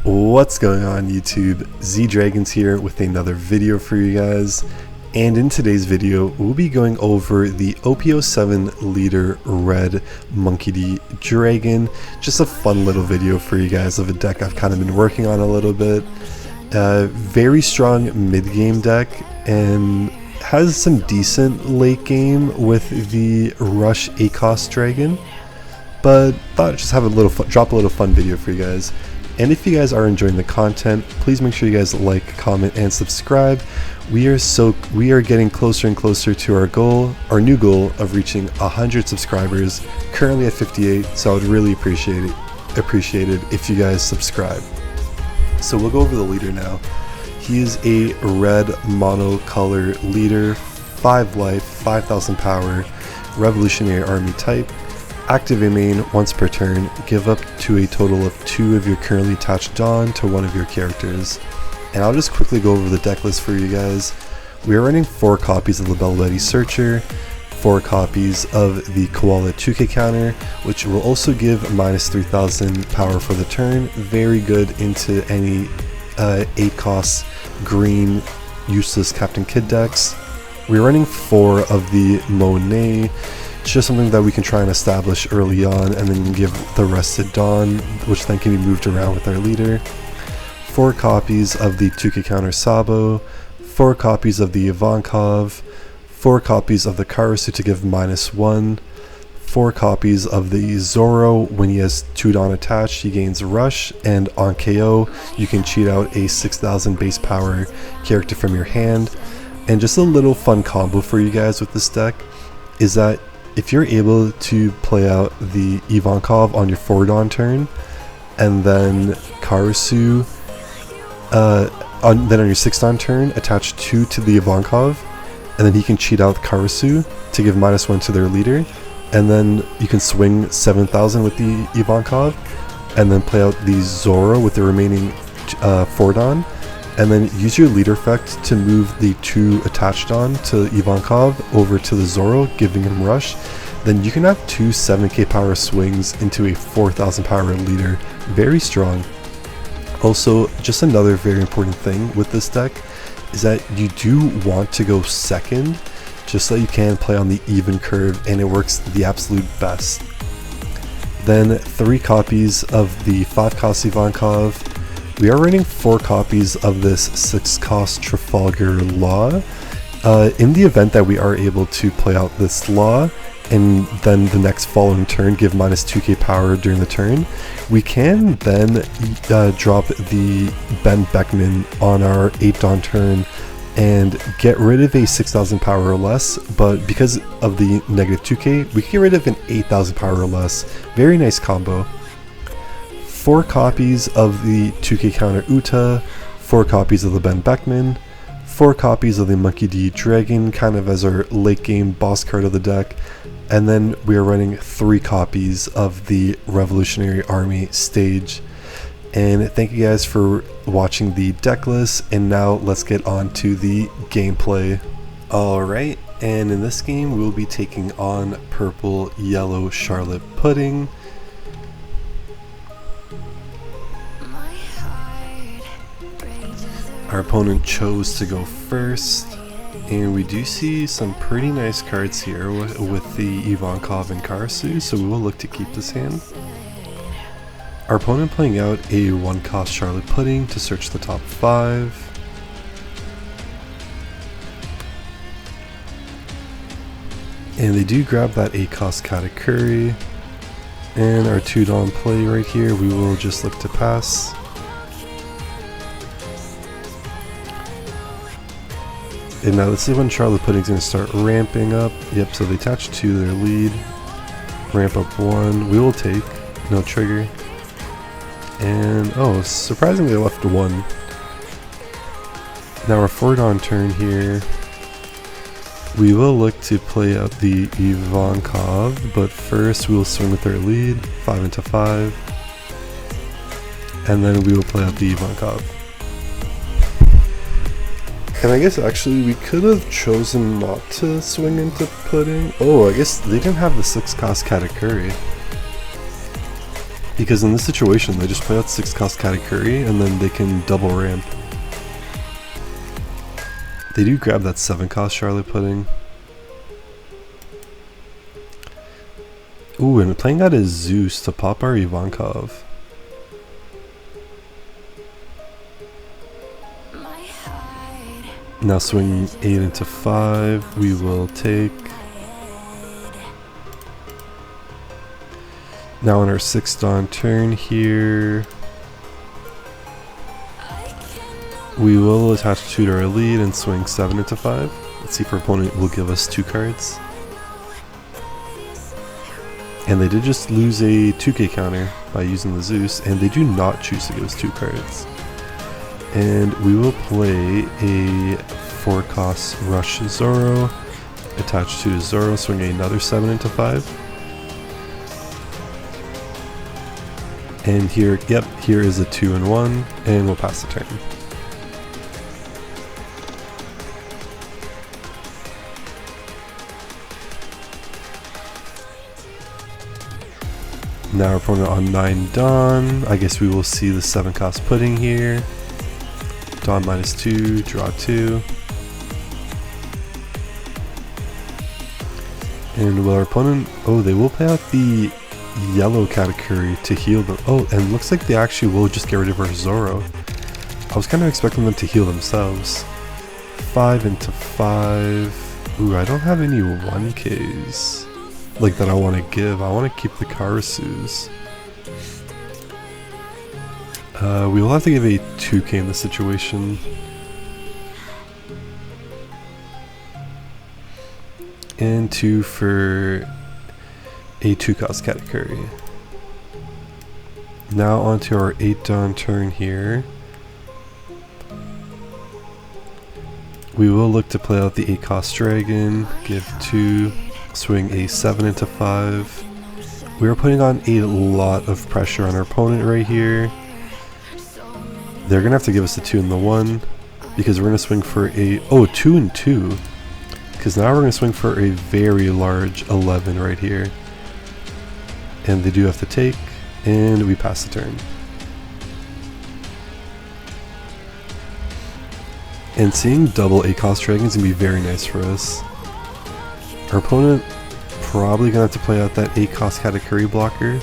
What's going on YouTube? Z Dragons here with another video for you guys, and in today's video we'll be going over the OP07 leader red Monkey D dragon. Just a fun little video for you guys of a deck I've kind of been working on a little bit. Very strong mid-game deck and has some decent late game with the rush ACOS dragon, but thought I'd just have a little drop a little fun video for you guys. And if you guys are enjoying the content, please make sure you guys like, comment, and subscribe. We are getting closer and closer to our new goal of reaching 100 subscribers. Currently at 58, so I would really appreciate it if you guys subscribe. So we'll go over the leader now. He is a red mono-color leader, 5 life, 5,000 power, revolutionary army type. Active a main once per turn, give up to a total of 2 of your currently attached Dawn to one of your characters. And I'll just quickly go over the deck list for you guys. We are running 4 copies of the Bell Betty Searcher, 4 copies of the Koala 2k counter, which will also give minus 3,000 power for the turn. Very good into any 8 cost green useless Captain Kid decks. We're running 4 of the Monet. It's just something that we can try and establish early on and then give the rest to Dawn, which then can be moved around with our leader. 4 copies of the 2k counter Sabo, 4 copies of the Ivankov, 4 copies of the Karasu to give -1, 4 copies of the Zoro. When he has 2 Dawn attached, he gains Rush, and on KO you can cheat out a 6,000 base power character from your hand. And just a little fun combo for you guys with this deck is that if you're able to play out the Ivankov on your 4 Dawn turn, and then Karasu, then on your 6 Dawn turn, attach 2 to the Ivankov, and then he can cheat out Karasu to give -1 to their leader, and then you can swing 7,000 with the Ivankov, and then play out the Zoro with the remaining 4 Dawn, and then use your leader effect to move the 2 attached on to Ivankov over to the Zoro, giving him rush. Then you can have 2 7k power swings into a 4,000 power leader. Very strong. Also, just another very important thing with this deck is that you do want to go second, just so you can play on the even curve, and it works the absolute best. Then 3 copies of the 5 cost Ivankov. We are running 4 copies of this 6 cost Trafalgar Law. In the event that we are able to play out this Law, and then the next following turn give -2k power during the turn, we can then drop the Ben Beckman on our 8 Dawn turn and get rid of a 6,000 power or less, but because of the -2k, we can get rid of an 8,000 power or less. Very nice combo. 4 copies of the 2k counter Uta, 4 copies of the Ben Beckman, 4 copies of the Monkey D Dragon, kind of as our late game boss card of the deck, and then we are running 3 copies of the Revolutionary Army stage. And thank you guys for watching the deck list, and now let's get on to the gameplay. Alright, and in this game we'll be taking on purple yellow Charlotte Pudding. Our opponent chose to go first, and we do see some pretty nice cards here with the Ivankov and Karasu, so we will look to keep this hand. Our opponent playing out a 1 cost Charlotte Pudding to search the top 5. And they do grab that 8 cost Katakuri, and our 2 Dawn play right here, we will just look to pass. And now this is when Charlotte Pudding's going to start ramping up. Yep, so they attach 2 to their lead. Ramp up 1. We will take. No trigger. And, oh, surprisingly they left 1. Now our 4 Dawn turn here. We will look to play out the Ivankov, but first we will swing with our lead. 5 into 5. And then we will play out the Ivankov. And I guess actually we could have chosen not to swing into Pudding. Oh, I guess they didn't have the 6 cost Katakuri. Because in this situation, they just play out 6 cost Katakuri and then they can double ramp. They do grab that 7 cost Charlotte Pudding. Ooh, and playing out is Zeus to pop our Ivankov. Now swing 8 into 5, we will take. Now on our 6th Dawn turn here, we will attach 2 to our lead and swing 7 into 5. Let's see if our opponent will give us 2 cards. And they did just lose a 2k counter by using the Zeus, and they do not choose to give us 2 cards. And we will play a 4 cost Rush Zoro, attach 2 to Zoro, swing another 7 into 5. And here, yep, here is a 2 and 1, and we'll pass the turn. Now our opponent on 9 Dawn. I guess we will see the 7 cost Pudding here. Dawn -2, draw 2. And will our opponent, oh, they will play out the yellow Katakuri to heal them. Oh, and looks like they actually will just get rid of our Zoro. I was kind of expecting them to heal themselves. 5 into 5. Ooh, I don't have any 1Ks like that I want to give. I want to keep the Karasus. We will have to give a 2k in this situation. And 2 for a 2 cost Katakuri. Now onto our 8 Dawn turn here. We will look to play out the 8 cost Dragon, give 2, swing a 7 into 5. We are putting on a lot of pressure on our opponent right here. They're gonna have to give us a 2 and the 1, because we're gonna swing for a, oh, 2 and 2. Because now we're gonna swing for a very large 11 right here. And they do have to take, and we pass the turn. And seeing double 8 cost dragons is gonna be very nice for us. Our opponent probably gonna have to play out that 8 cost Katakuri blocker.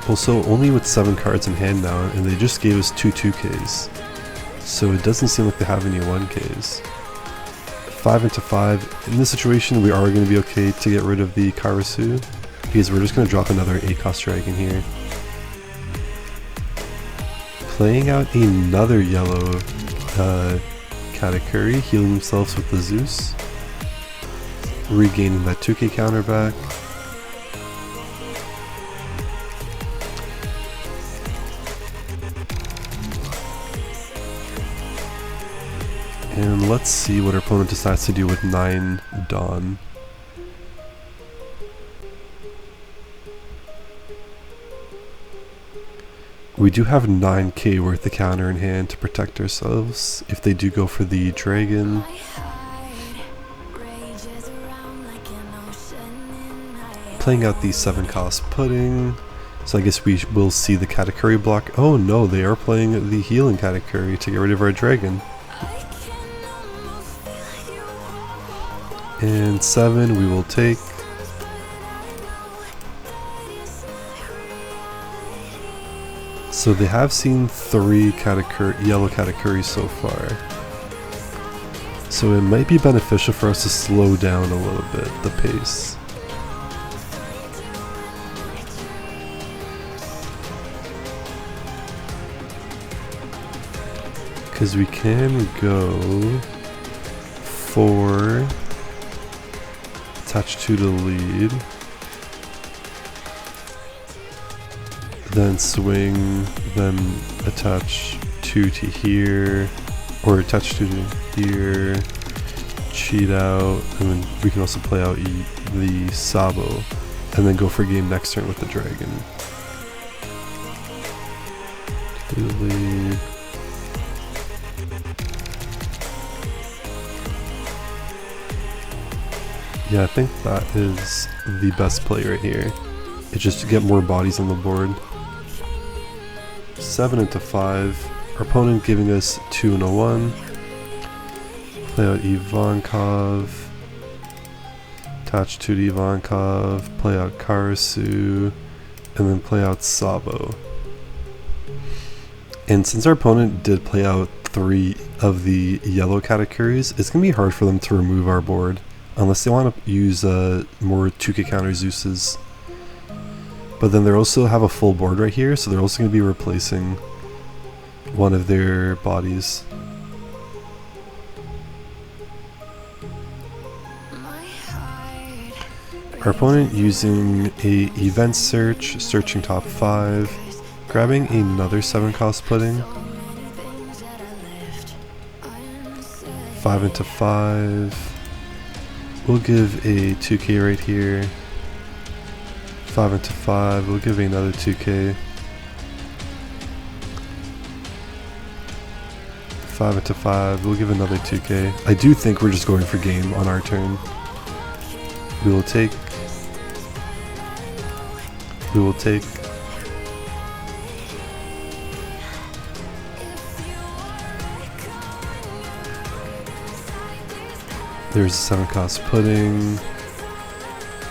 Also, only with 7 cards in hand now, and they just gave us 2 2Ks. So it doesn't seem like they have any 1Ks. 5 into 5. In this situation, we are going to be okay to get rid of the Karasu, because we're just going to drop another 8 cost dragon here. Playing out another yellow Katakuri, healing themselves with the Zeus. Regaining that 2k counter back. And let's see what our opponent decides to do with 9 Dawn. We do have 9k worth of counter in hand to protect ourselves if they do go for the dragon. Playing out the 7 cost Pudding. So I guess we will see the Katakuri block. Oh no, they are playing the healing Katakuri to get rid of our dragon. And 7 we will take. So they have seen 3 yellow Katakuri so far. So it might be beneficial for us to slow down a little bit the pace. Because we can go for attach 2 to lead, then swing, then attach 2 to here, or attach 2 to here, cheat out, and then we can also play out the Sabo, and then go for game next turn with the dragon. 2 to lead. Yeah, I think that is the best play right here. It's just to get more bodies on the board. 7 into 5. Our opponent giving us 2 and a 1. Play out Ivankov. Attach 2 to Ivankov. Play out Karasu. And then play out Sabo. And since our opponent did play out 3 of the yellow Katakuris, it's going to be hard for them to remove our board. Unless they want to use more 2k counter Zeuses. But then they also have a full board right here, so they're also going to be replacing one of their bodies. Our opponent using a event search, searching top 5, grabbing another 7 cost pudding. 5 into 5. We'll give a 2k right here. 5 into 5. We'll give another 2k. 5 into 5. We'll give another 2k. I do think we're just going for game on our turn. We will take. We will take. There's a 7 cost pudding.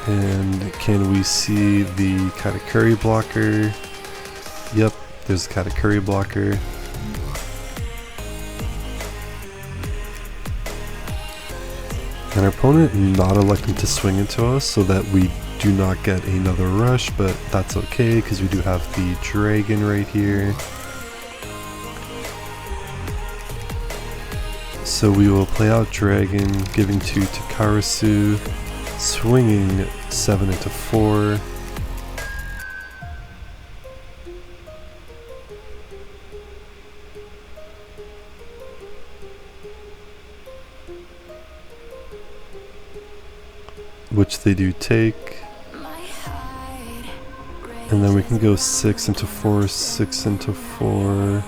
And can we see the Katakuri blocker? Yep, there's a Katakuri blocker. And our opponent not electing to swing into us so that we do not get another rush, but that's okay because we do have the dragon right here. So we will play out dragon, giving 2 to Karasu, swinging 7 into 4. Which they do take. And then we can go 6 into 4, 6 into 4.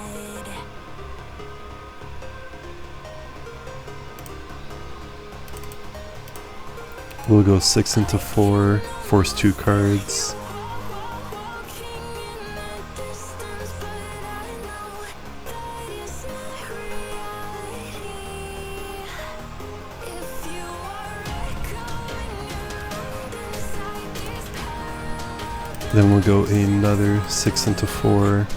We'll go 6 into 4, force 2 cards. Then we'll go another 6 into 4.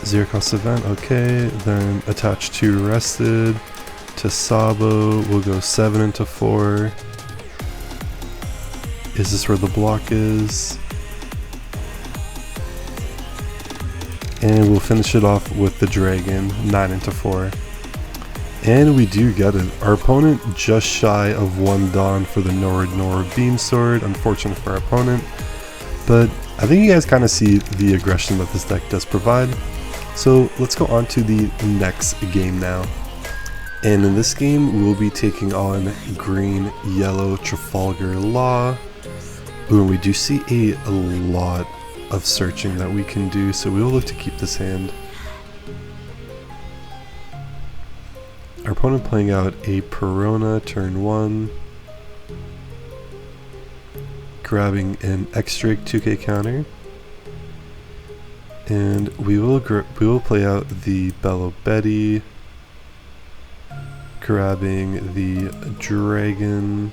Zero cost event, okay. Then attach 2 rested to Sabo. We'll go 7 into 4. Is this where the block is? And we'll finish it off with the dragon, 9 into 4. And we do get it. Our opponent just shy of 1 Dawn for the Nord Beam Sword. Unfortunate for our opponent. But I think you guys kind of see the aggression that this deck does provide. So let's go on to the next game now. And in this game, we'll be taking on green, yellow, Trafalgar Law. Ooh, and we do see a lot of searching that we can do, so we will look to keep this hand. Our opponent playing out a Perona turn 1, grabbing an X-Drake 2k counter, and we will play out the Bello Betty, grabbing the dragon.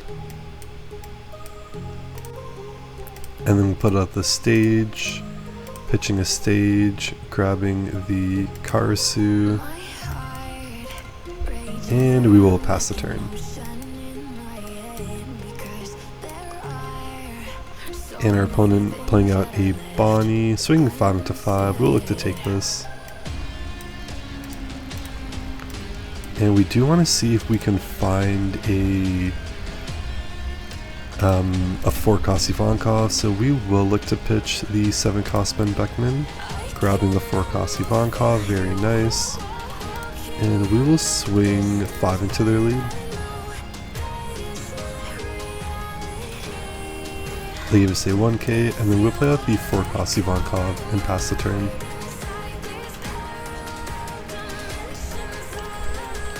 And then we'll put out the stage, pitching a stage, grabbing the Karasu, and we will pass the turn. And our opponent playing out a Bonnie, swinging 5 into 5, we'll look to take this. And we do want to see if we can find a 4 cost Ivankov, so we will look to pitch the 7 cost Ben Beckman, grabbing the 4 cost Ivankov, very nice, and we will swing 5 into their lead. They give us a 1k, and then we'll play out the 4-cost Ivankov and pass the turn.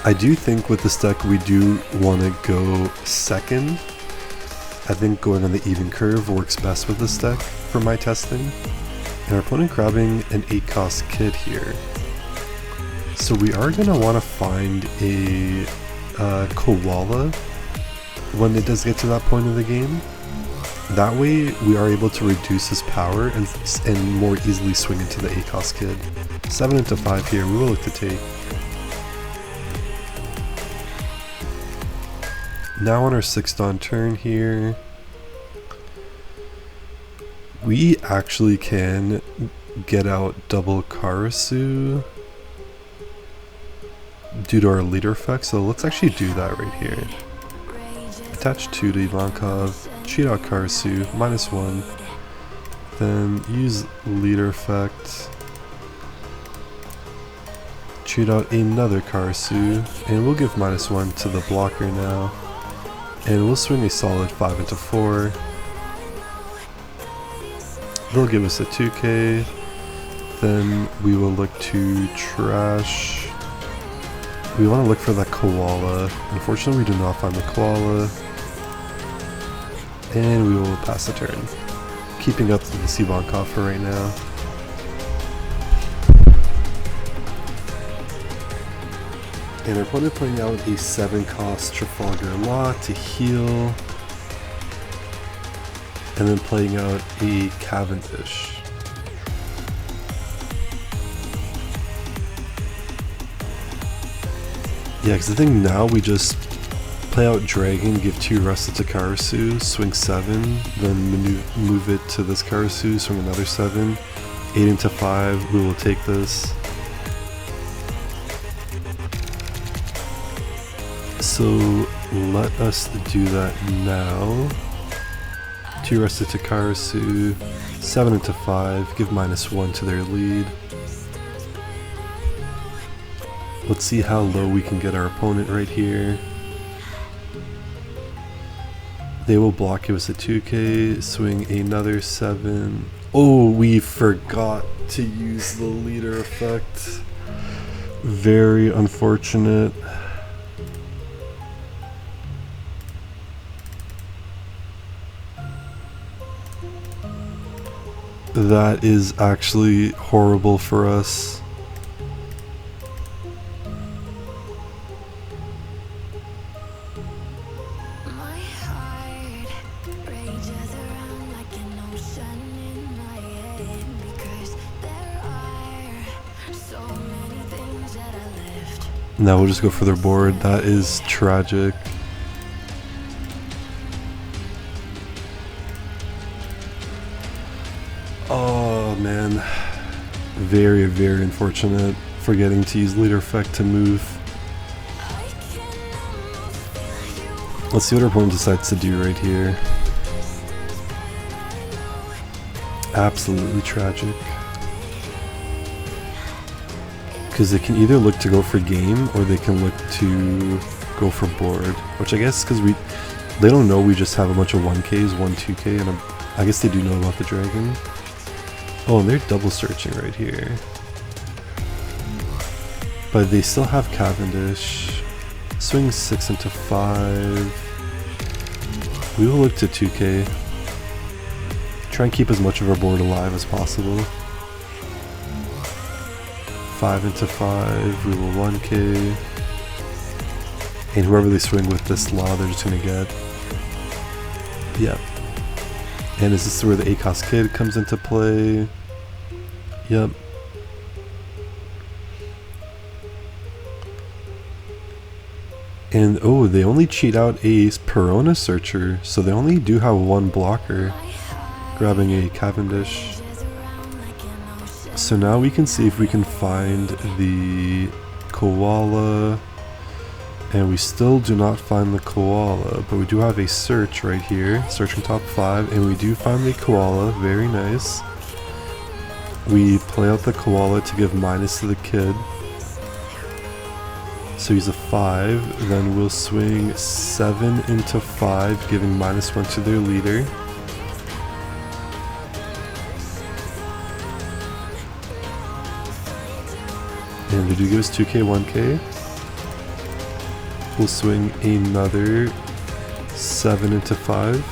I do think with this deck we do want to go second. I think going on the even curve works best with this deck for my testing. And our opponent grabbing an 8-cost kid here. So we are going to want to find a koala when it does get to that point of the game. That way we are able to reduce his power and more easily swing into the 8-cost kid. 7 into 5 here, we will look to take. Now on our 6th dawn turn here, we actually can get out double Karasu due to our leader effect, so let's actually do that right here. Attach 2 to Ivankov, cheat out Karasu, -1, then use leader effect, cheat out another Karasu, and we'll give -1 to the blocker now, and we'll swing a solid 5 into 4. They'll give us a 2k, then we will look to trash. We want to look for that koala. Unfortunately we do not find the koala. And we will pass the turn. Keeping up with the Ivankov for right now. And our opponent playing out a 7-cost Trafalgar Law to heal. And then playing out a Cavendish. Yeah, because I think now we just play out Dragon, give 2 rested to Karasu, swing 7, then move it to this Karasu, swing another 7, 8 into 5, we will take this. So let us do that now. 2 rested to Karasu, 7 into 5, give -1 to their lead. Let's see how low we can get our opponent right here. They will block, give us a 2k, swing another 7. Oh, we forgot to use the leader effect. Very unfortunate. That is actually horrible for us. Now we'll just go for their board. That is tragic. Oh man, very, very unfortunate. Forgetting to use leader effect to move. Let's see what our opponent decides to do right here. Absolutely tragic. Because they can either look to go for game or they can look to go for board, which I guess because they don't know we just have a bunch of 1Ks, 1 2K, and I guess they do know about the dragon. Oh, and they're double searching right here, but they still have Cavendish. Swing 6 into 5. We will look to 2K. Try and keep as much of our board alive as possible. 5 into 5, we will 1k. And whoever they swing with this law, they're just gonna get. Yep. And is this where the 8-cost kid comes into play? Yep. And oh, they only cheat out a Perona Searcher, so they only do have 1 blocker. Grabbing a Cavendish. So now we can see if we can find the koala, and we still do not find the koala, but we do have a search right here, search from top 5, and we do find the koala. Very nice. We play out the koala to give minus to the kid, so he's a 5, then we'll swing 7 into 5, giving -1 to their leader. And they do give us 2k, 1k. We'll swing another 7 into 5.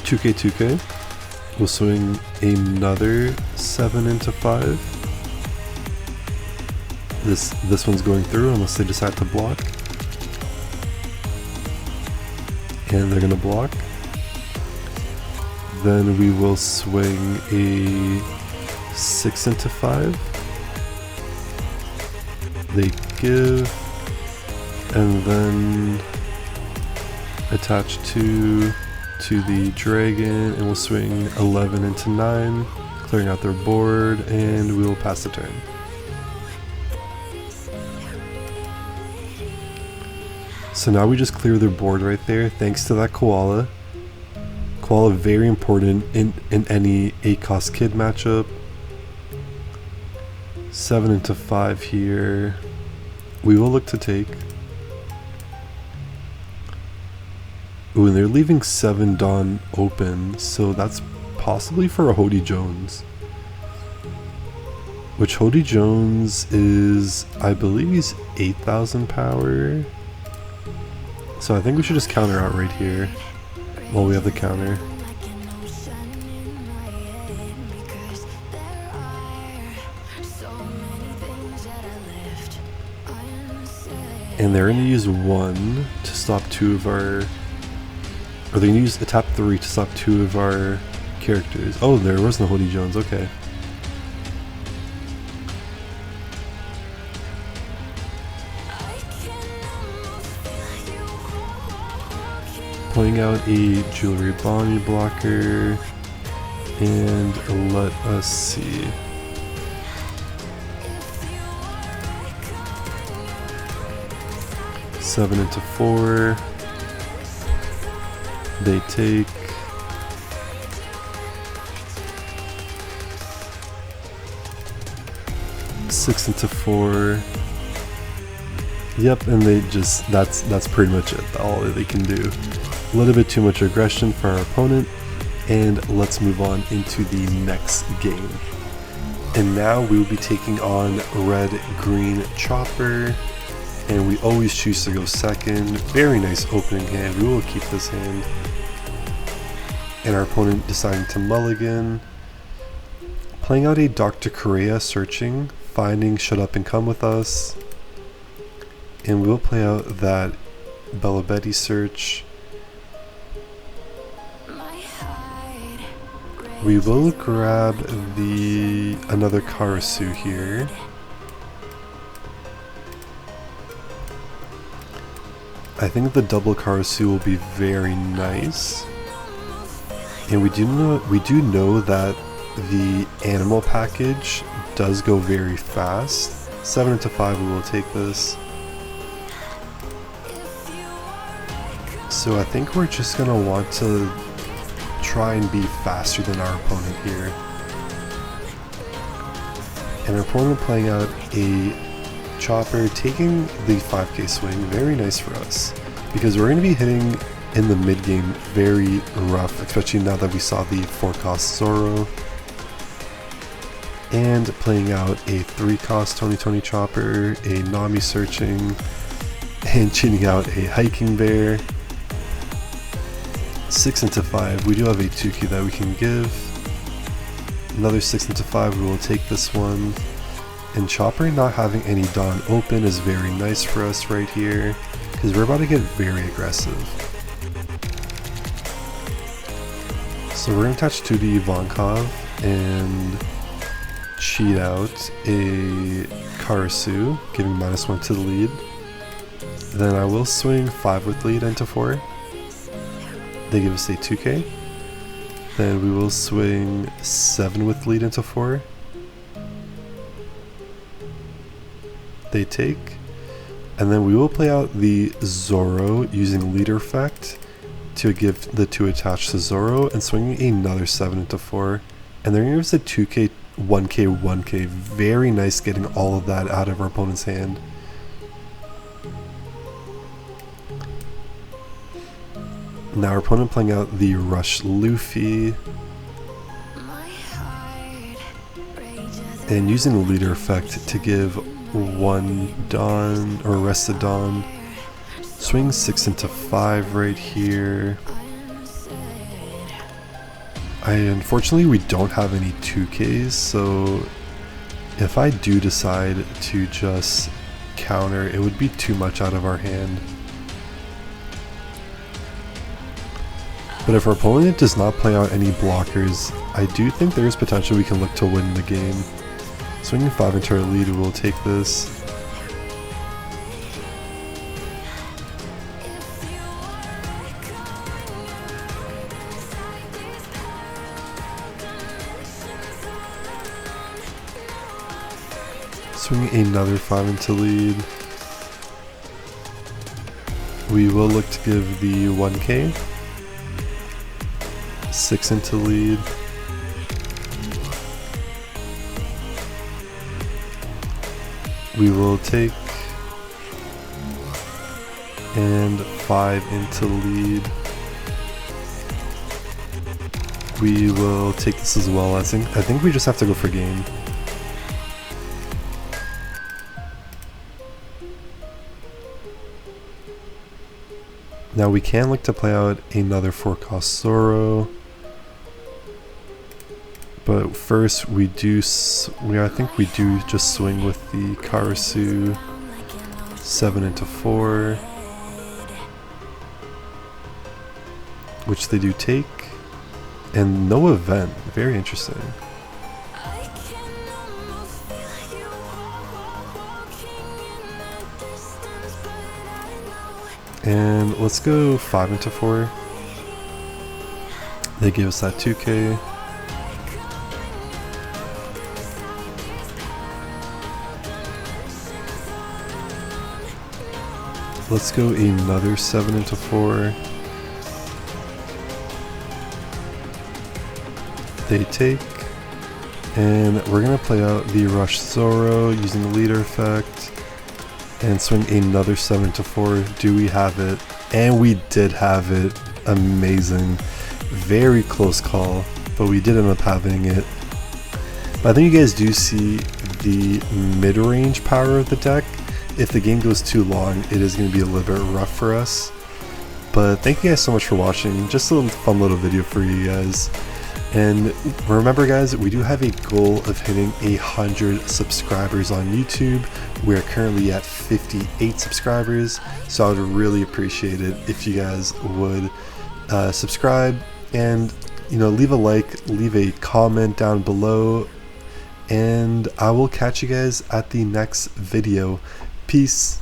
$2k, 2k. We'll swing another 7 into 5. This one's going through unless they decide to block. And they're gonna block. Then we will swing a 6 into 5. They give, and then attach 2 to the dragon, and we'll swing 11 into 9, clearing out their board, and we will pass the turn. So now we just clear their board right there, thanks to that koala. Koala very important in any 8-cost kid matchup. 7 into 5 here. We will look to take. Ooh, and they're leaving 7 Dawn open, so that's possibly for a Hody Jones. Which Hody Jones is, I believe he's 8,000 power. So I think we should just counter out right here while we have the counter. And they're going to use 1 to stop 2 of our, or they're going to use the tap 3 to stop 2 of our characters. Oh, there was no Hody Jones, okay. Playing out a Jewelry Bonnie blocker, and let us see. Seven into 4. They take. Six into 4. Yep, and they just, that's pretty much it, all that they can do. A little bit too much aggression for our opponent, and let's move on into the next game. And now we will be taking on red-green chopper, and we always choose to go second. Very nice opening hand, we will keep this hand. And our opponent deciding to mulligan. Playing out a Dr. Correa searching, finding Shut Up and Come With Us. And we'll play out that Bella Betty search. We will grab another Karasu here. I think the double Karasu will be very nice. And we do know that the animal package does go very fast. 7 into 5 we will take this. So I think we're just gonna want to try and be faster than our opponent here. And our opponent playing out a chopper, taking the 5k swing. Very nice for us, because we're going to be hitting in the mid game very rough, especially now that we saw the 4-cost Zoro. And playing out a 3-cost Tony chopper, a Nami searching, and cheating out a hiking bear. 6 into 5, we do have a 2k that we can give. Another 6 into 5, we will take this one. And chopper not having any Dawn open is very nice for us right here, because we're about to get very aggressive. So we're going to attach 2 to Ivankov and cheat out a Karasu, giving -1 to the lead. Then I will swing 5 with lead into 4. They give us a 2k. Then we will swing 7 with lead into 4. They take. And then we will play out the Zoro using leader effect to give the 2 attached to Zoro, and swinging another 7 into 4. And they're going to give us a 2k, 1k, 1k. Very nice getting all of that out of our opponent's hand. Now our opponent playing out the Rush Luffy, and using the leader effect to give one Dawn or rested Dawn. Swing 6 into 5 right here. Unfortunately we don't have any 2Ks, so if I do decide to just counter, it would be too much out of our hand. But if our opponent does not play out any blockers, I do think there is potential we can look to win the game. Swinging 5 into our lead, we'll take this. Swinging another 5 into lead. We will look to give the 1K. 6 into lead. We will take, and 5 into lead. We will take this as well. I think we just have to go for game. Now we can look to play out another 4-cost Zoro, but first I think we do just swing with the Karasu 7 into 4, which they do take, and no event. Very interesting. And let's go 5 into 4. They give us that 2K. Let's go another 7 into 4. They take. And we're going to play out the Rush Zoro using the leader effect. And swing another 7 to 4. Do we have it? And we did have it. Amazing. Very close call, but we did end up having it. But I think you guys do see the mid-range power of the deck. If the game goes too long, it is going to be a little bit rough for us. But thank you guys so much for watching. Just a little fun little video for you guys. And remember guys, we do have a goal of hitting 100 subscribers on YouTube. We're currently at 58 subscribers, so I would really appreciate it if you guys would subscribe and leave a like, leave a comment down below, and I will catch you guys at the next video. Peace.